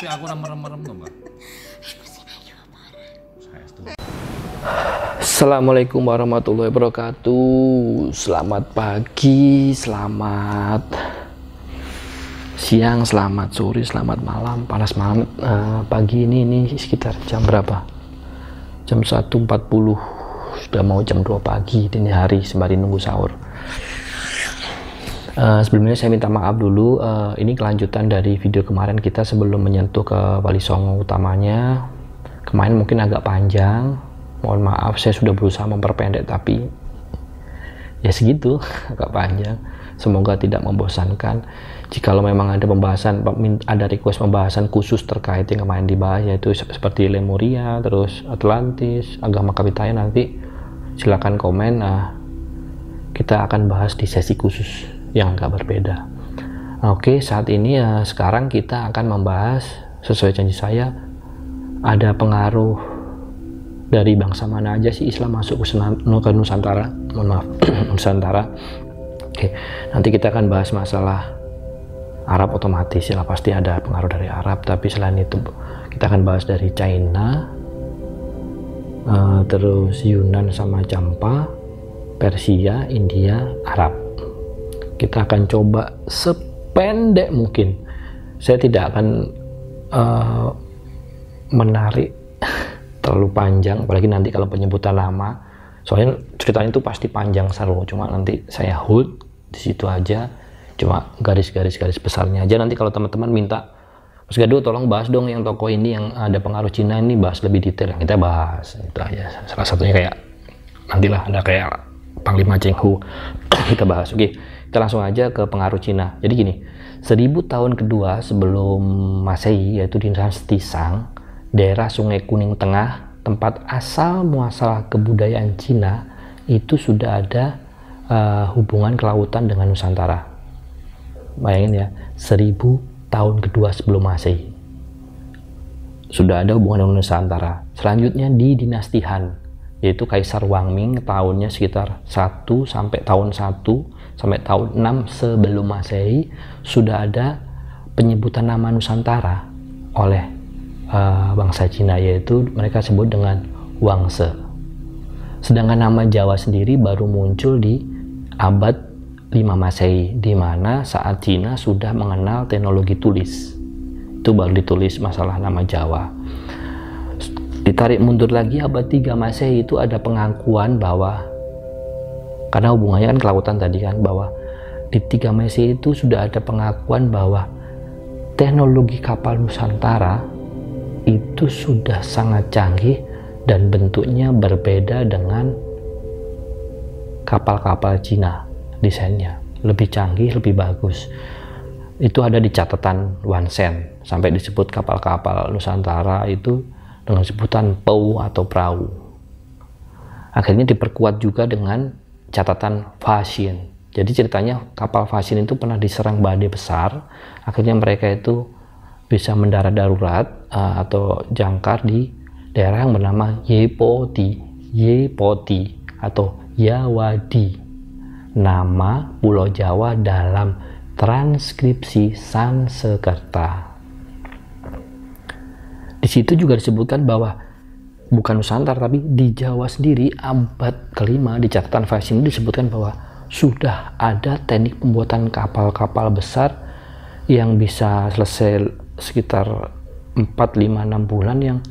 Tapi aku merem-merem tuh mbak. Assalamualaikum warahmatullahi wabarakatuh. Selamat pagi, selamat siang, selamat sore, selamat malam. Panas banget pagi ini sekitar jam berapa? Jam 1.40. Sudah mau jam 2 pagi dini hari sembari nunggu sahur. Sebelumnya saya minta maaf dulu, ini kelanjutan dari video kemarin kita sebelum menyentuh ke Wali Songo utamanya. Kemarin mungkin agak panjang, mohon maaf, saya sudah berusaha memperpendek tapi ya segitu, agak panjang. Semoga tidak membosankan. Jikalau memang ada pembahasan, ada request pembahasan khusus terkait yang kemarin dibahas, yaitu seperti Lemuria, terus Atlantis, agama Kapitayan, nanti silakan komen. Kita akan bahas di sesi khusus yang agak berbeda. Oke, saat ini sekarang kita akan membahas, sesuai janji saya, ada pengaruh dari bangsa mana aja sih Islam masuk ke Nusantara. Mohon maaf, Nusantara. Oke, nanti kita akan bahas masalah Arab, otomatis ya pasti ada pengaruh dari Arab, tapi selain itu kita akan bahas dari China, terus Yunan sama Champa, Persia, India, Arab. Kita akan coba sependek mungkin. Saya tidak akan menarik terlalu panjang, apalagi nanti kalau penyebutan nama. Soalnya ceritanya itu pasti panjang seru, cuma nanti saya hold di situ aja, cuma garis-garis besarnya aja. Nanti kalau teman-teman minta, Mas Gaduh tolong bahas dong yang tokoh ini yang ada pengaruh Cina ini, bahas lebih detail, kita bahas itu aja. Salah satunya kayak nantilah ada kayak Panglima Cheng Hu kita bahas. Oke, kita langsung aja ke pengaruh Cina. Jadi gini, 1000 tahun kedua sebelum Masehi, yaitu dinasti Shang, daerah Sungai Kuning Tengah, tempat asal muasal kebudayaan Cina, itu sudah ada hubungan kelautan dengan Nusantara. Bayangin ya, 1000 tahun kedua sebelum Masehi sudah ada hubungan dengan Nusantara. Selanjutnya di dinasti Han, yaitu Kaisar Wang Ming, tahunnya sekitar 1 sampai tahun 6 sebelum Masehi, sudah ada penyebutan nama Nusantara oleh bangsa Cina, yaitu mereka sebut dengan Wangse. Sedangkan nama Jawa sendiri baru muncul di abad 5 Masehi, di mana saat Cina sudah mengenal teknologi tulis. Itu baru ditulis masalah nama Jawa. Ditarik mundur lagi abad 3 Masehi, itu ada pengakuan bahwa, karena hubungannya kan kelautan tadi kan, bahwa di 3 Masehi itu sudah ada pengakuan bahwa teknologi kapal Nusantara itu sudah sangat canggih dan bentuknya berbeda dengan kapal-kapal Cina. Desainnya lebih canggih, lebih bagus. Itu ada di catatan Wansen, sampai disebut kapal-kapal Nusantara itu dengan sebutan pou atau perahu. Akhirnya diperkuat juga dengan catatan Faxin. Jadi ceritanya kapal Faxin itu pernah diserang badai besar, akhirnya mereka itu bisa mendarat darurat atau jangkar di daerah yang bernama Yepoti atau Yawadi, nama Pulau Jawa dalam transkripsi Sanskerta. Di situ juga disebutkan bahwa bukan Nusantara, tapi di Jawa sendiri abad kelima di catatan Faxin disebutkan bahwa sudah ada teknik pembuatan kapal-kapal besar yang bisa selesai sekitar 4, 5, 6 bulan, yang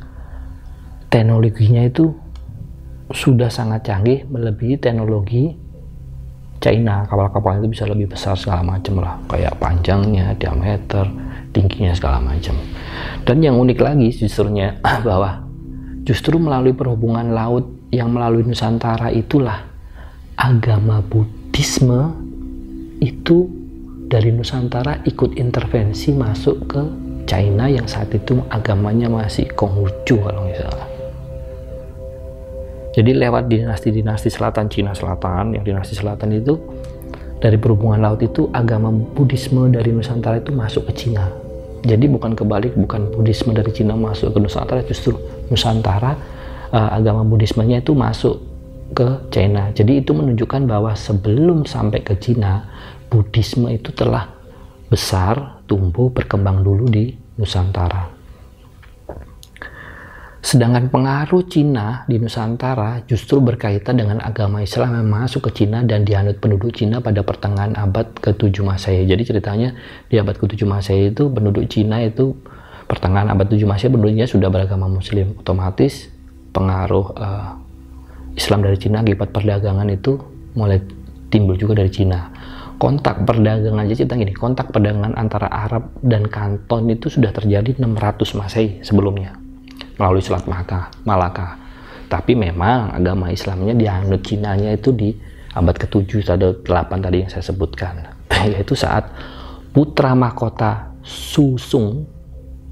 teknologinya itu sudah sangat canggih, melebihi teknologi China. Kapal-kapal itu bisa lebih besar segala macam lah, kayak panjangnya, diameter, tingginya segala macam. Dan yang unik lagi justrunya bahwa justru melalui perhubungan laut yang melalui Nusantara itulah agama Buddhisme itu dari Nusantara ikut intervensi masuk ke China yang saat itu agamanya masih Konghucu kalau nggak salah. Jadi lewat dinasti-dinasti selatan Cina Selatan, yang dinasti selatan itu dari perhubungan laut itu agama Buddhisme dari Nusantara itu masuk ke Cina. Jadi bukan kebalik, bukan Buddhisme dari Cina masuk ke Nusantara, justru Nusantara agama Buddhismenya itu masuk ke China. Jadi itu menunjukkan bahwa sebelum sampai ke Cina, Buddhisme itu telah besar, tumbuh, berkembang dulu di Nusantara. Sedangkan pengaruh Cina di Nusantara justru berkaitan dengan agama Islam yang masuk ke Cina dan dianut penduduk Cina pada pertengahan abad ke-7 Masehi. Jadi ceritanya di abad ke-7 Masehi itu penduduk Cina itu pertengahan abad 7 Masehi penduduknya sudah beragama Muslim. Otomatis pengaruh Islam dari Cina akibat perdagangan itu mulai timbul juga dari Cina. Kontak perdagangan aja cerita gini, kontak perdagangan antara Arab dan Kanton itu sudah terjadi 600 Masehi sebelumnya melalui Selat Malaka. Tapi memang agama Islamnya dianut Cinanya itu di abad ke-7 atau 8 tadi yang saya sebutkan, yaitu saat putra mahkota Susung.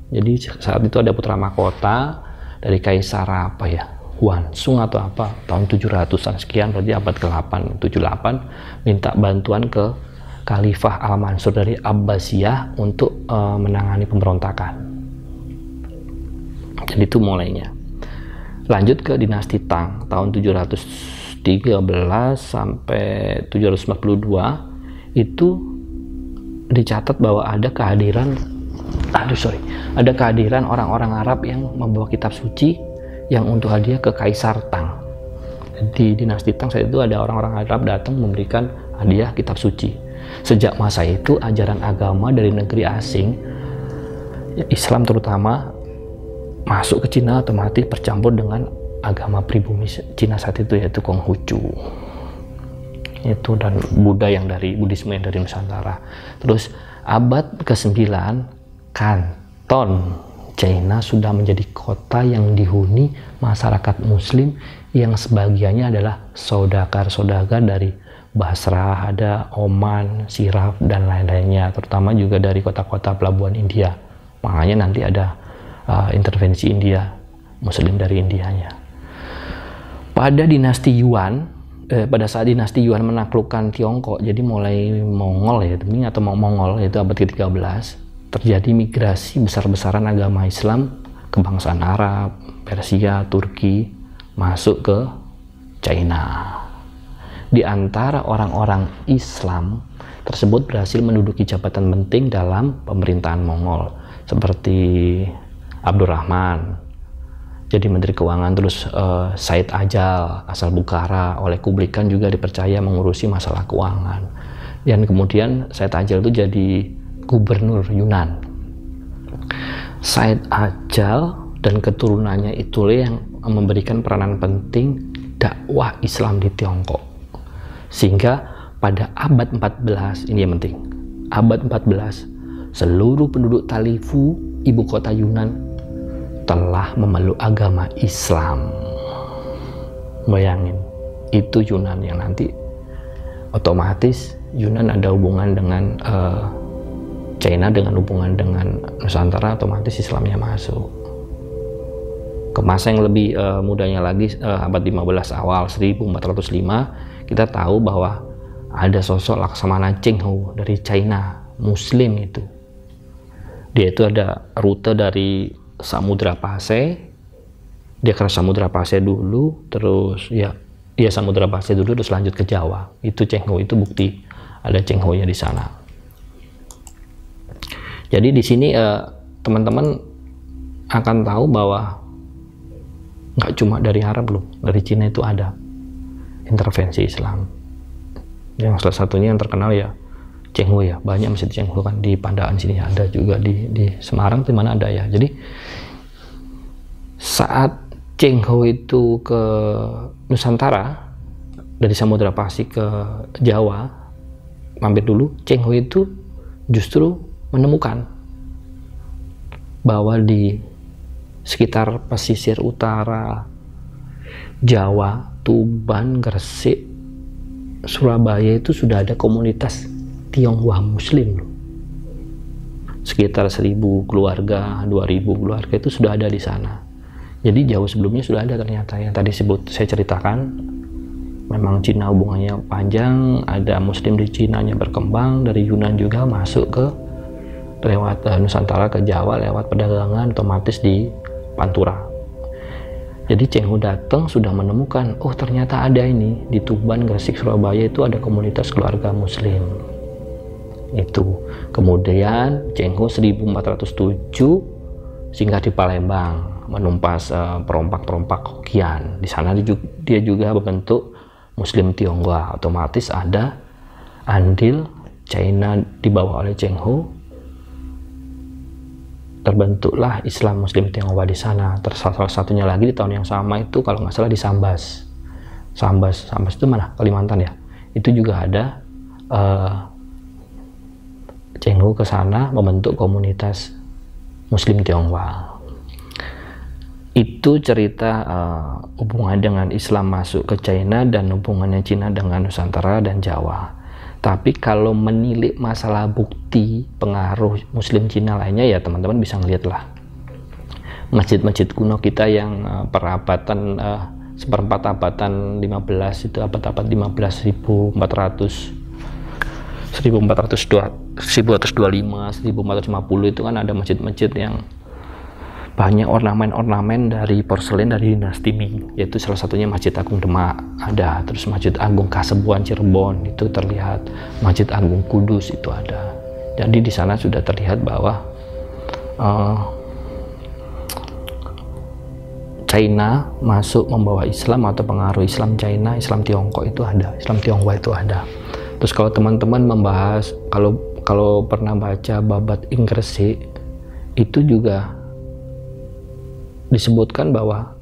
Jadi saat itu ada putra mahkota dari Kaisar apa ya, Huansung atau apa, tahun 700-an sekian, berarti abad ke-8, 78, minta bantuan ke Khalifah Al-Mansur dari Abbasiyah untuk menangani pemberontakan. Jadi itu mulainya. Lanjut ke dinasti Tang tahun 713 sampai 742 itu dicatat bahwa ada kehadiran orang-orang Arab yang membawa kitab suci yang untuk hadiah ke Kaisar Tang. Di dinasti Tang saat itu ada orang-orang Arab datang memberikan hadiah kitab suci. Sejak masa itu ajaran agama dari negeri asing, Islam terutama, masuk ke Cina otomatis bercampur dengan agama pribumi Cina saat itu, yaitu Konghucu itu, dan Buddhisme yang dari Nusantara. Terus abad ke-9 Kanton China sudah menjadi kota yang dihuni masyarakat Muslim yang sebagiannya adalah saudagar dari Basrah, ada Oman, Siraf, dan lain-lainnya, terutama juga dari kota-kota pelabuhan India. Makanya nanti ada intervensi India, Muslim dari Indianya. Pada dinasti Yuan, pada saat dinasti Yuan menaklukkan Tiongkok, jadi mulai Mongol ya, atau Mongol, yaitu abad ke-13, terjadi migrasi besar-besaran agama Islam kebangsaan Arab, Persia, Turki masuk ke China. Di antara orang-orang Islam tersebut berhasil menduduki jabatan penting dalam pemerintahan Mongol, seperti Abdurrahman jadi Menteri Keuangan, terus Said Ajal asal Bukhara oleh Kublikan juga dipercaya mengurusi masalah keuangan, dan kemudian Said Ajal itu jadi gubernur Yunan. Said Ajal dan keturunannya itulah yang memberikan peranan penting dakwah Islam di Tiongkok, sehingga pada abad 14, ini yang penting, abad 14 seluruh penduduk Talifu, ibu kota Yunan, telah memeluk agama Islam. Bayangin, itu Yunan yang nanti otomatis Yunan ada hubungan dengan China, dengan hubungan dengan Nusantara, otomatis Islamnya masuk. Ke masa yang lebih mudanya lagi, abad 15 awal, 1405, kita tahu bahwa ada sosok Laksamana Cheng Ho dari China, Muslim itu. Dia itu ada rute dari Samudra Pasai, dia ke Samudra Pasai dulu, terus ya Samudra Pasai dulu, terus lanjut ke Jawa. Itu Cheng Ho, itu bukti ada Cheng Ho-nya di sana. Jadi di sini teman-teman akan tahu bahwa nggak cuma dari Arab loh, dari Cina itu ada intervensi Islam. Yang salah satunya yang terkenal ya Cheng Ho ya, banyak masjid Cheng Ho kan di Pandaan sini ada juga, di Semarang di mana ada ya. Jadi saat Cheng Ho itu ke Nusantara dari Samudra Pasai ke Jawa, mampir dulu, Cheng Ho itu justru menemukan bahwa di sekitar pesisir utara Jawa, Tuban, Gresik, Surabaya itu sudah ada komunitas Tionghoa Muslim loh. Sekitar 1000 keluarga, 2000 keluarga itu sudah ada di sana. Jadi jauh sebelumnya sudah ada ternyata, yang tadi saya ceritakan. Memang Cina hubungannya panjang, ada Muslim di Cina-nya berkembang, dari Yunan juga masuk ke lewat Nusantara ke Jawa lewat perdagangan, otomatis di Pantura. Jadi Cheng Ho datang sudah menemukan, oh ternyata ada ini di Tuban, Gresik, Surabaya itu ada komunitas keluarga Muslim. Itu kemudian Cheng Ho 1407 singgah di Palembang, menumpas perompak-perompak Hokkien. Di sana dia juga berbentuk Muslim Tionghoa. Otomatis ada andil China dibawa oleh Cheng Ho. Terbentuklah Islam Muslim Tionghoa di sana. Salah satunya lagi di tahun yang sama itu kalau nggak salah di Sambas. Sambas itu mana? Kalimantan ya. Itu juga ada Cheng Ho ke sana membentuk komunitas Muslim Tionghoa. Itu cerita hubungan dengan Islam masuk ke China dan hubungannya Cina dengan Nusantara dan Jawa. Tapi kalau menilik masalah bukti pengaruh Muslim Cina lainnya, ya teman-teman bisa ngeliat lah masjid-masjid kuno kita yang perabatan seperempat abatan 15 itu, abad-abad 15 1425 1450 itu kan ada masjid-masjid yang banyak ornamen-ornamen dari porselen dari dinasti Ming, yaitu salah satunya Masjid Agung Demak ada, terus Masjid Agung Kasebuan Cirebon itu terlihat, Masjid Agung Kudus itu ada. Jadi di sana sudah terlihat bahwa China masuk membawa Islam atau pengaruh Islam China, Islam Tiongkok itu ada, Islam Tionghoa itu ada. Terus kalau teman-teman membahas, kalau pernah baca Babat Inggris itu juga disebutkan bahwa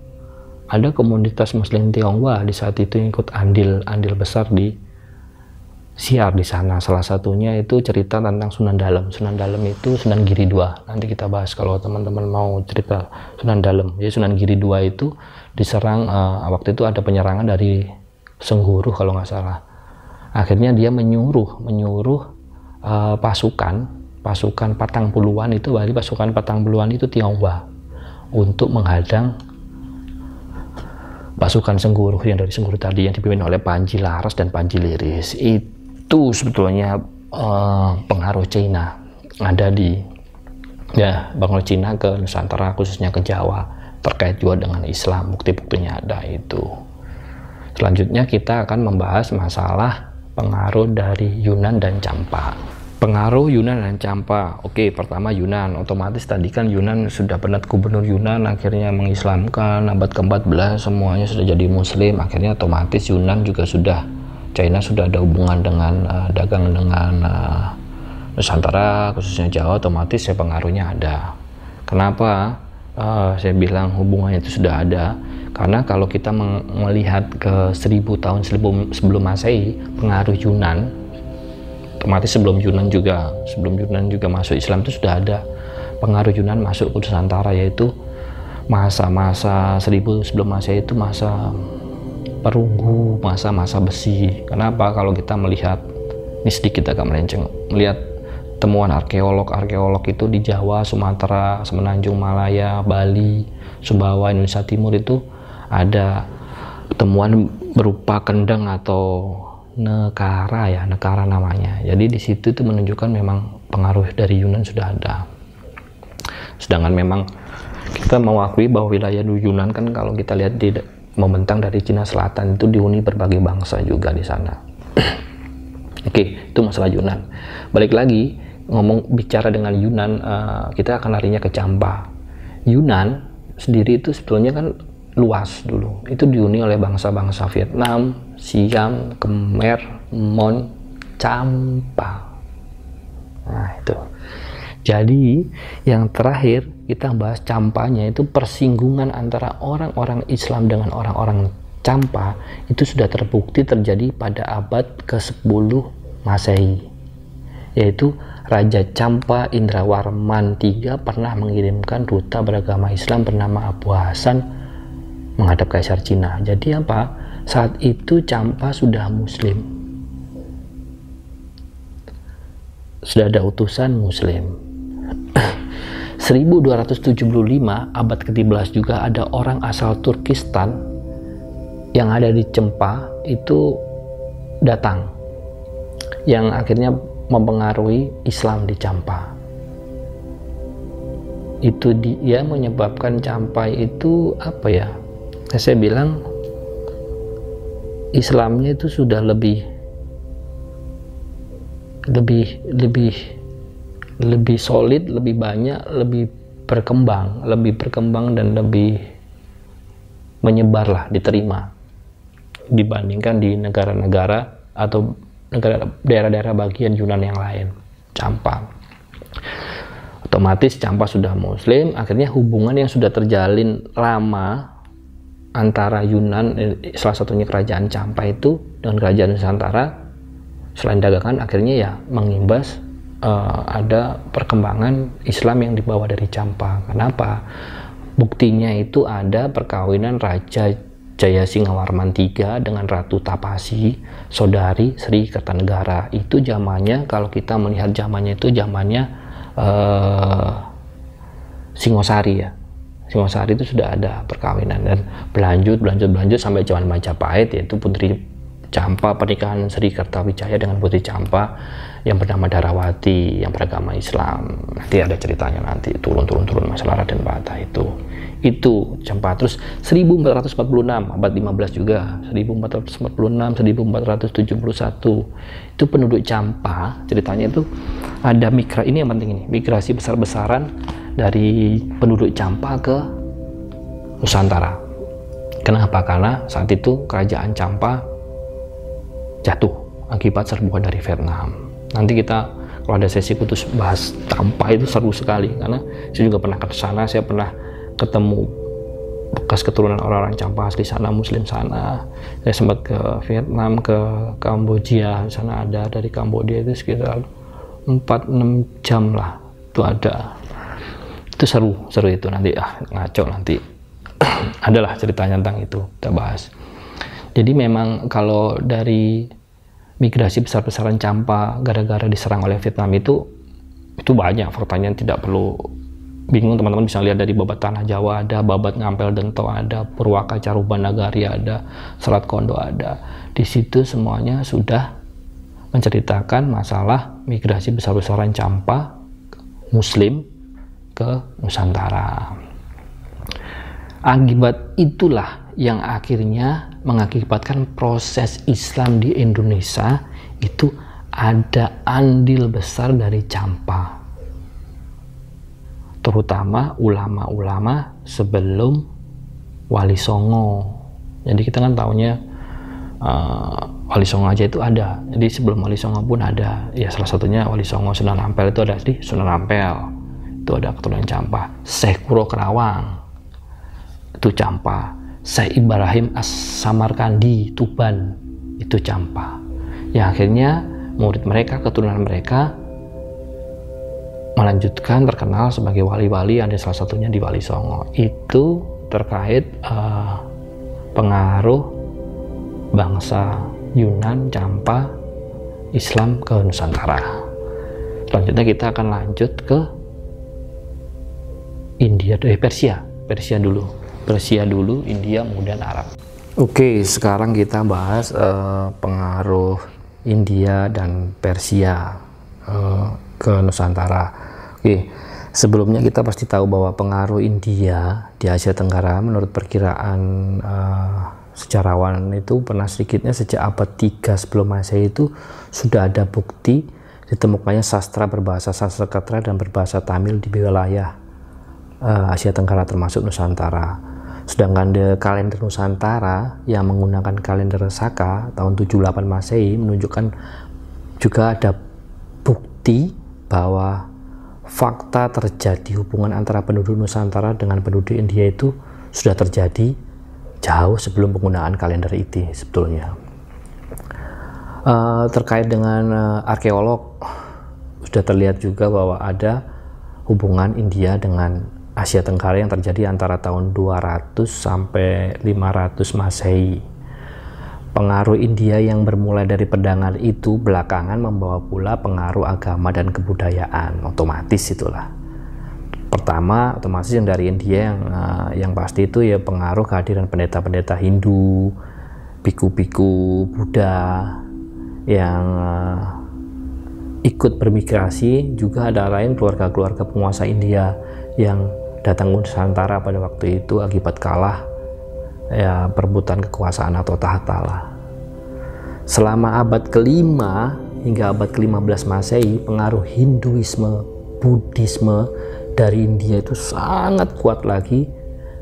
ada komunitas Muslim Tionghoa di saat itu yang ikut andil besar di siar di sana. Salah satunya itu cerita tentang Sunan Dalem. Sunan Dalem itu Sunan Giri II. Nanti kita bahas kalau teman-teman mau cerita Sunan Dalem. Jadi Sunan Giri II itu diserang, waktu itu ada penyerangan dari Sengguru kalau nggak salah. Akhirnya dia menyuruh pasukan Patang Puluhan itu, balik pasukan Patang Puluhan itu Tionghoa untuk menghadang pasukan Sengguru yang dari Sengguru tadi yang dipimpin oleh Panji Laras dan Panji Liris. Itu sebetulnya pengaruh Cina ada di pengaruh Cina ke Nusantara, khususnya ke Jawa, terkait juga dengan Islam. Bukti-buktinya ada itu. Selanjutnya kita akan membahas masalah pengaruh dari Yunan dan Champa. Pengaruh Yunan dan Champa. Oke, pertama Yunan. Otomatis tadi kan Yunan sudah pernah gubernur Yunan akhirnya mengislamkan, abad ke-14 semuanya sudah jadi muslim. Akhirnya otomatis Yunan juga China sudah ada hubungan dengan dagang dengan Nusantara, khususnya Jawa, otomatis ya pengaruhnya ada. Kenapa saya bilang hubungannya itu sudah ada? Karena kalau kita melihat ke 1000 tahun sebelum Masehi, pengaruh Yunan, otomatis sebelum Yunan juga masuk Islam itu sudah ada pengaruh Yunan masuk ke Nusantara, yaitu masa-masa 1000 sebelum Masehi itu masa perunggu, masa besi. Kenapa? Kalau kita melihat, ini sedikit agak melenceng, melihat temuan arkeolog itu di Jawa, Sumatera, Semenanjung Malaya, Bali, Sumbawa, Indonesia Timur itu ada temuan berupa kendang atau nekara namanya. Jadi di situ itu menunjukkan memang pengaruh dari Yunan sudah ada. Sedangkan memang kita mengakui bahwa wilayah Yunan kan kalau kita lihat di membentang dari Cina Selatan itu dihuni berbagai bangsa juga di sana. Oke, itu masalah Yunan. Balik lagi bicara dengan Yunan, kita akan larinya ke Champa. Yunan sendiri itu sebetulnya kan luas dulu. Itu dihuni oleh bangsa-bangsa Vietnam, Siam, Khmer, Mon, Champa. Nah itu. Jadi yang terakhir kita bahas Champanya, itu persinggungan antara orang-orang Islam dengan orang-orang Champa itu sudah terbukti terjadi pada abad ke-10 Masehi, yaitu Raja Champa Indrawarman III pernah mengirimkan duta beragama Islam bernama Abu Hasan menghadap Kaisar Cina. Jadi apa? Saat itu Champa sudah Muslim, sudah ada utusan Muslim. 1275 abad ke-13 juga ada orang asal Turkistan yang ada di Champa itu datang, yang akhirnya mempengaruhi Islam di Champa. Itu dia menyebabkan Champa itu apa ya? Saya bilang Islamnya itu sudah lebih solid, lebih banyak, lebih berkembang dan lebih menyebar lah, diterima dibandingkan di negara-negara atau daerah-daerah bagian Yunan yang lain. Campa otomatis Campa sudah muslim, akhirnya hubungan yang sudah terjalin lama antara Yunan, salah satunya kerajaan Campa itu dengan kerajaan Nusantara, selain dagangan akhirnya ya mengimbas ada perkembangan Islam yang dibawa dari Campa. Kenapa? Buktinya itu ada perkawinan Raja Jayasinghawarman III dengan Ratu Tapasi, saudari Sri Kertanegara. Itu zamannya, kalau kita melihat zamannya itu zamannya Singosari ya. Singosari itu sudah ada perkawinan dan berlanjut sampai zaman Majapahit, yaitu Putri Campa, pernikahan Sri Kertawijaya dengan Putri Campa yang bernama Darawati yang beragama Islam. Nanti ada ceritanya, nanti turun masalah Raden Patah itu Campa. Terus 1446 abad 15 juga, 1446 1471 itu penduduk Campa, ceritanya itu ada ini yang penting, ini migrasi besar-besaran dari penduduk Campa ke Nusantara. Kenapa? Karena saat itu kerajaan Campa jatuh akibat serbuan dari Vietnam. Nanti kita kalau ada sesi khusus bahas Campa itu seru sekali, karena saya juga pernah ke sana, saya pernah ketemu bekas keturunan orang-orang Campa asli sana, muslim sana. Saya sempat ke Vietnam, ke Kamboja, di sana ada, dari Kamboja itu sekitar 4-6 jam lah itu ada. Itu seru itu, nanti ngaco nanti adalah ceritanya tentang itu kita bahas. Jadi memang kalau dari migrasi besar-besaran Campa gara-gara diserang oleh Vietnam itu banyak faktanya, tidak perlu bingung, teman-teman bisa lihat dari Babat Tanah Jawa ada, Babat Ngampel Dento ada, Purwaka Caruban Nagari ada, Selat Kondo ada. Di situ semuanya sudah menceritakan masalah migrasi besar-besaran Campa muslim ke Nusantara. Akibat itulah yang akhirnya mengakibatkan proses Islam di Indonesia itu ada andil besar dari Campa, terutama ulama-ulama sebelum Wali Songo. Jadi kita kan tahunya Wali Songo aja itu ada, jadi sebelum Wali Songo pun ada ya, salah satunya Wali Songo Sunan Ampel itu ada di Sunan Ampel, itu ada keturunan Campa. Syekh Kuro Kerawang itu Campa. Syekh Ibrahim As-Samarkandi Tuban itu Campa. Ya akhirnya murid mereka, keturunan mereka melanjutkan terkenal sebagai wali-wali, ada salah satunya di Wali Songo. Itu terkait pengaruh bangsa Yunan Campa Islam ke Nusantara. Selanjutnya kita akan lanjut ke India, Persia dulu, India, kemudian Arab. Oke, sekarang kita bahas pengaruh India dan Persia ke Nusantara. Oke, sebelumnya kita pasti tahu bahwa pengaruh India di Asia Tenggara menurut perkiraan sejarawan itu pernah sedikitnya sejak abad 3 sebelum Masehi itu sudah ada bukti ditemukannya sastra berbahasa Sanskerta dan berbahasa Tamil di wilayah Asia Tenggara termasuk Nusantara. Sedangkan di kalender Nusantara yang menggunakan kalender Saka tahun 78 Masehi menunjukkan juga ada bukti bahwa fakta terjadi hubungan antara penduduk Nusantara dengan penduduk India itu sudah terjadi jauh sebelum penggunaan kalender itu sebetulnya. Terkait dengan arkeolog sudah terlihat juga bahwa ada hubungan India dengan Asia Tenggara yang terjadi antara tahun 200 sampai 500 Masehi. Pengaruh India yang bermulai dari perdagangan itu belakangan membawa pula pengaruh agama dan kebudayaan, otomatis itulah. Pertama, otomatis yang dari India yang pasti itu ya pengaruh kehadiran pendeta-pendeta Hindu, biku-biku Buddha yang ikut bermigrasi. Juga ada lain keluarga-keluarga penguasa India yang datang ke Nusantara pada waktu itu akibat kalah ya perebutan kekuasaan atau tahta lah. Selama abad ke-5 hingga abad ke-15 Masehi, pengaruh Hinduisme, Buddhisme, dari India itu sangat kuat lagi,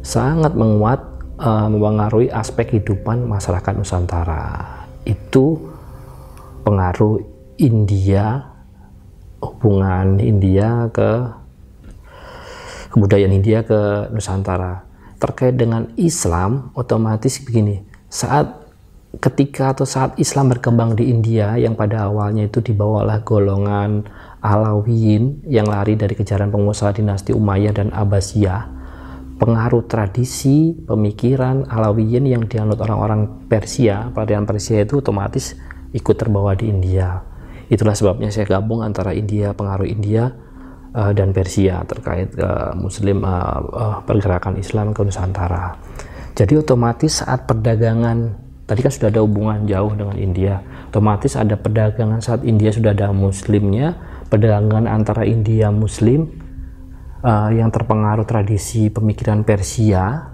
sangat menguat, mempengaruhi aspek kehidupan masyarakat Nusantara. Itu pengaruh India, hubungan India ke kebudayaan India ke Nusantara. Terkait dengan Islam, otomatis begini, ketika atau saat Islam berkembang di India, yang pada awalnya itu dibawalah golongan Alawiyin yang lari dari kejaran pengusaha dinasti Umayyah dan Abbasiyah, pengaruh tradisi pemikiran Alawiyin yang dianut orang-orang Persia, peradaban Persia itu otomatis ikut terbawa di India. Itulah sebabnya saya gabung antara India, pengaruh India dan Persia terkait Muslim, pergerakan Islam ke Nusantara. Jadi otomatis saat perdagangan, tadi kan sudah ada hubungan jauh dengan India, otomatis ada perdagangan saat India sudah ada Muslimnya, perdagangan antara India Muslim yang terpengaruh tradisi pemikiran Persia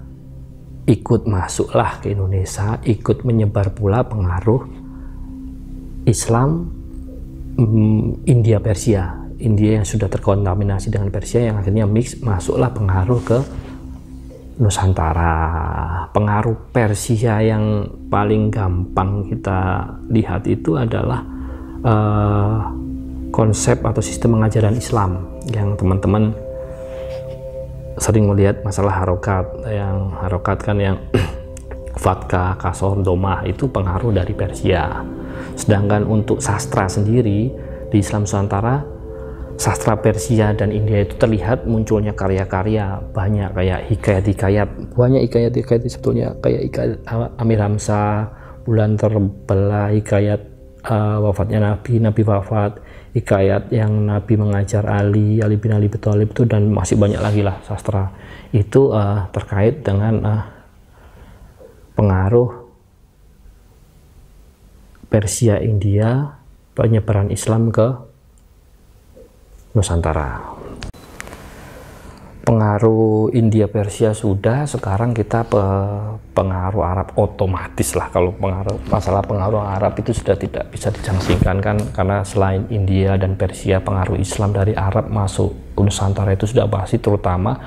ikut masuklah ke Indonesia, ikut menyebar pula pengaruh Islam India Persia. India yang sudah terkontaminasi dengan Persia yang akhirnya mix, masuklah pengaruh ke Nusantara. Pengaruh Persia yang paling gampang kita lihat itu adalah konsep atau sistem pengajaran Islam yang teman-teman sering melihat masalah harokat, yang harokat kan yang fatkah, kasor, domah itu pengaruh dari Persia. Sedangkan untuk sastra sendiri di Islam Nusantara, sastra Persia dan India itu terlihat munculnya karya-karya banyak, kayak hikayat-hikayat, banyak hikayat-hikayat sebetulnya, kayak hikayat Amir Hamzah, Bulan Terbelah, hikayat wafatnya Nabi wafat, hikayat yang Nabi mengajar Ali bin Abi Thalib itu, dan masih banyak lagi lah sastra itu terkait dengan pengaruh Persia India, penyebaran Islam ke Nusantara. Pengaruh India Persia sudah, sekarang kita pengaruh Arab otomatis lah. Kalau masalah pengaruh Arab itu sudah tidak bisa disangsikan kan, karena selain India dan Persia, pengaruh Islam dari Arab masuk ke Nusantara itu sudah pasti, terutama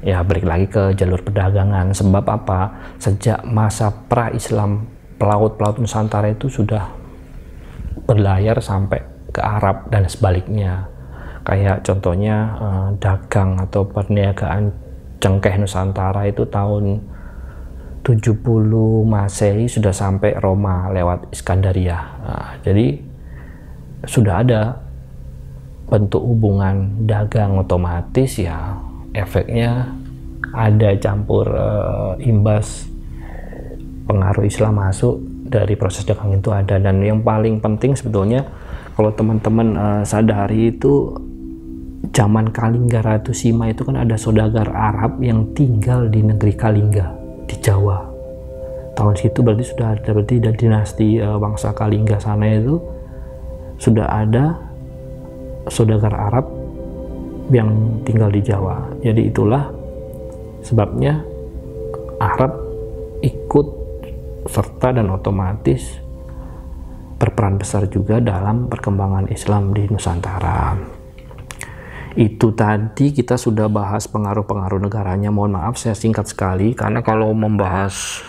ya balik lagi ke jalur perdagangan. Sebab apa? Sejak masa pra-Islam, pelaut-pelaut Nusantara itu sudah berlayar sampai ke Arab dan sebaliknya. Kayak contohnya dagang atau perniagaan cengkeh Nusantara itu tahun 70 Masehi sudah sampai Roma lewat Iskandaria. Jadi sudah ada bentuk hubungan dagang, otomatis ya efeknya ada campur imbas pengaruh Islam masuk dari proses dagang itu ada. Dan yang paling penting sebetulnya kalau teman-teman sadari itu, zaman Kalingga Ratu Sima itu kan ada saudagar Arab yang tinggal di negeri Kalingga di Jawa. Tahun situ berarti sudah ada, berarti dari dinasti bangsa Kalingga sana itu sudah ada saudagar Arab yang tinggal di Jawa. Jadi itulah sebabnya Arab ikut serta dan otomatis berperan besar juga dalam perkembangan Islam di Nusantara. Itu tadi kita sudah bahas pengaruh-pengaruh negaranya. Mohon maaf saya singkat sekali, karena kalau membahas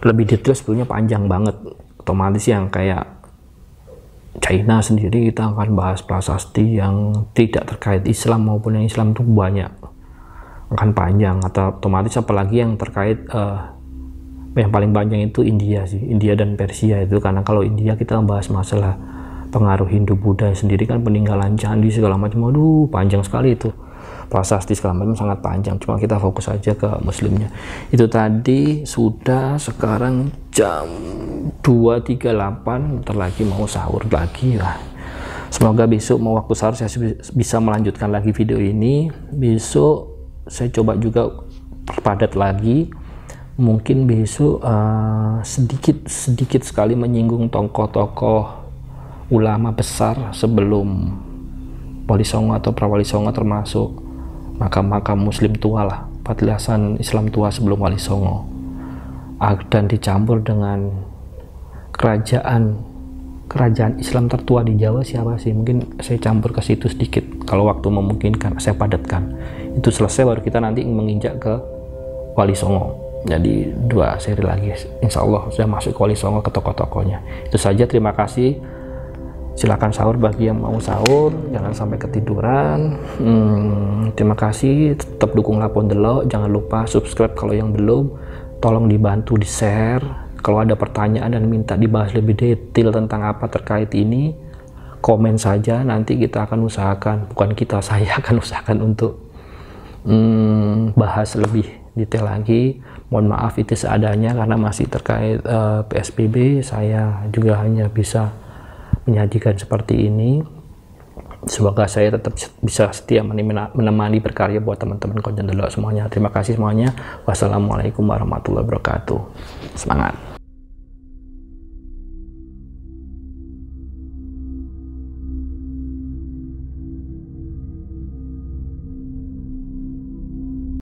lebih detail sebetulnya panjang banget. Otomatis yang kayak China sendiri kita akan bahas prasasti yang tidak terkait Islam maupun yang Islam itu banyak, akan panjang. Atau otomatis apalagi yang terkait yang paling panjang itu India sih, India dan Persia itu. Karena kalau India kita membahas masalah pengaruh Hindu Buddha sendiri kan, peninggalan candi segala macam, aduh panjang sekali itu, prasasti segala macam sangat panjang. Cuma kita fokus aja ke Muslimnya. Itu tadi sudah, sekarang jam 2.38, bentar lagi mau sahur lagi lah. Semoga besok mau waktu sahur saya bisa melanjutkan lagi video ini. Besok saya coba juga perpadat lagi, mungkin besok sedikit sekali menyinggung tokoh-tokoh ulama besar sebelum Wali Songo atau Prawali Songo, termasuk makam-makam Muslim tua lah, petilasan Islam tua sebelum Wali Songo, dan dicampur dengan kerajaan kerajaan Islam tertua di Jawa siapa sih? Mungkin saya campur ke situ sedikit kalau waktu memungkinkan, saya padatkan. Itu selesai baru kita nanti menginjak ke Wali Songo. Jadi 2 seri lagi insya Allah sudah masuk ke Wali Songo, ke tokoh-tokohnya. Itu saja, terima kasih. Silakan sahur bagi yang mau sahur, jangan sampai ketiduran. Terima kasih, tetap dukung Lapondelo, jangan lupa subscribe kalau yang belum, tolong dibantu di share. Kalau ada pertanyaan dan minta dibahas lebih detail tentang apa terkait ini, komen saja, nanti kita akan usahakan, bukan kita, saya akan usahakan untuk bahas lebih detail lagi. Mohon maaf itu seadanya karena masih terkait PSBB, saya juga hanya bisa menyajikan seperti ini. Semoga saya tetap bisa setia menemani berkarya buat teman-teman Konjen Delok semuanya. Terima kasih semuanya. Wassalamualaikum warahmatullahi wabarakatuh. Semangat.